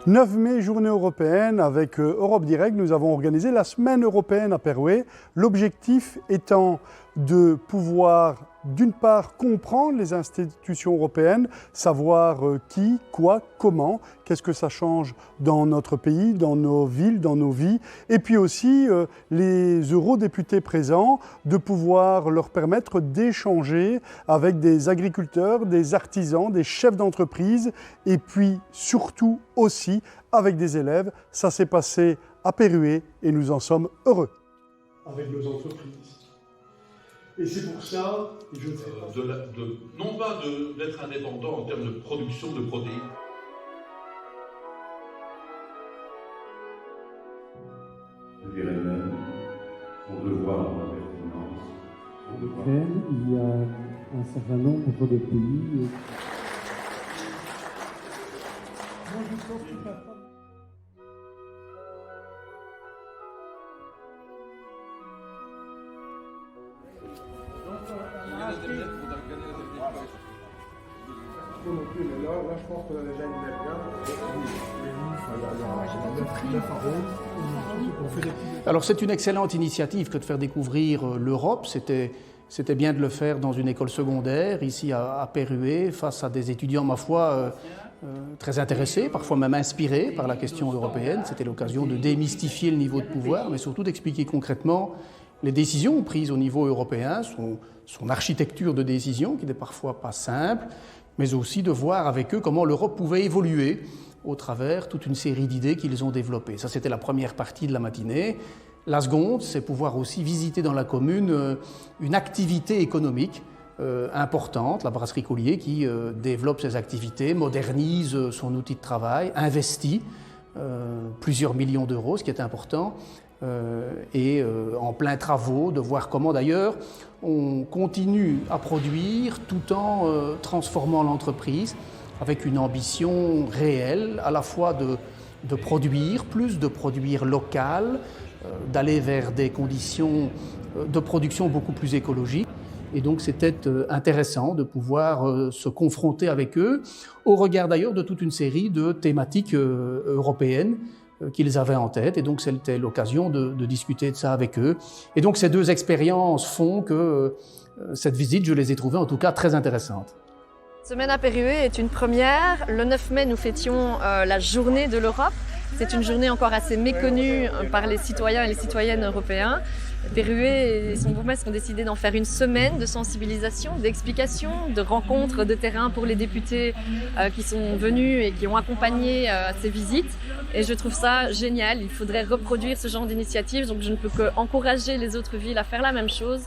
9 mai, journée européenne, avec Europe Direct, nous avons organisé la semaine européenne à Perouet. L'objectif étant de pouvoir, d'une part, comprendre les institutions européennes, savoir qui, quoi, comment, qu'est-ce que ça change dans notre pays, dans nos villes, dans nos vies, et puis aussi les eurodéputés présents, de pouvoir leur permettre d'échanger avec des agriculteurs, des artisans, des chefs d'entreprise, et puis surtout aussi avec des élèves. Ça s'est passé à Perouet et nous en sommes heureux. Avec nos entreprises. Et c'est pour ça, je ne sais pas... non pas d'être indépendant en termes de production de protéines. Je dirais même son devoir de pertinence. En Ukraine, il y a un certain nombre de pays... Moi, je pense que ça pas... je pense qu'on a déjà une Alors c'est une excellente initiative que de faire découvrir l'Europe. C'était bien de le faire dans une école secondaire, ici à Perouet, face à des étudiants, ma foi, très intéressés, parfois même inspirés par la question européenne. C'était l'occasion de démystifier le niveau de pouvoir, mais surtout d'expliquer concrètement les décisions prises au niveau européen, son architecture de décision, qui n'est parfois pas simple, mais aussi de voir avec eux comment l'Europe pouvait évoluer au travers toute une série d'idées qu'ils ont développées. Ça, c'était la première partie de la matinée. La seconde, c'est pouvoir aussi visiter dans la commune une activité économique importante, la brasserie Collier, qui développe ses activités, modernise son outil de travail, investit plusieurs millions d'euros, ce qui est important, et en plein travaux, de voir comment d'ailleurs on continue à produire tout en transformant l'entreprise avec une ambition réelle, à la fois de produire plus, de produire local, d'aller vers des conditions de production beaucoup plus écologiques. Et donc c'était intéressant de pouvoir se confronter avec eux, au regard d'ailleurs de toute une série de thématiques européennes qu'ils avaient en tête. Et donc c'était l'occasion de discuter de ça avec eux. Et donc ces deux expériences font que cette visite, je les ai trouvées en tout cas très intéressantes. Semaine à Perouet est une première. Le 9 mai, nous fêtions la journée de l'Europe. C'est une journée encore assez méconnue par les citoyens et les citoyennes européens. Perouet et son bourgmestre ont décidé d'en faire une semaine de sensibilisation, d'explication, de rencontres de terrain pour les députés qui sont venus et qui ont accompagné ces visites. Et je trouve ça génial. Il faudrait reproduire ce genre d'initiative. Donc je ne peux qu'encourager les autres villes à faire la même chose.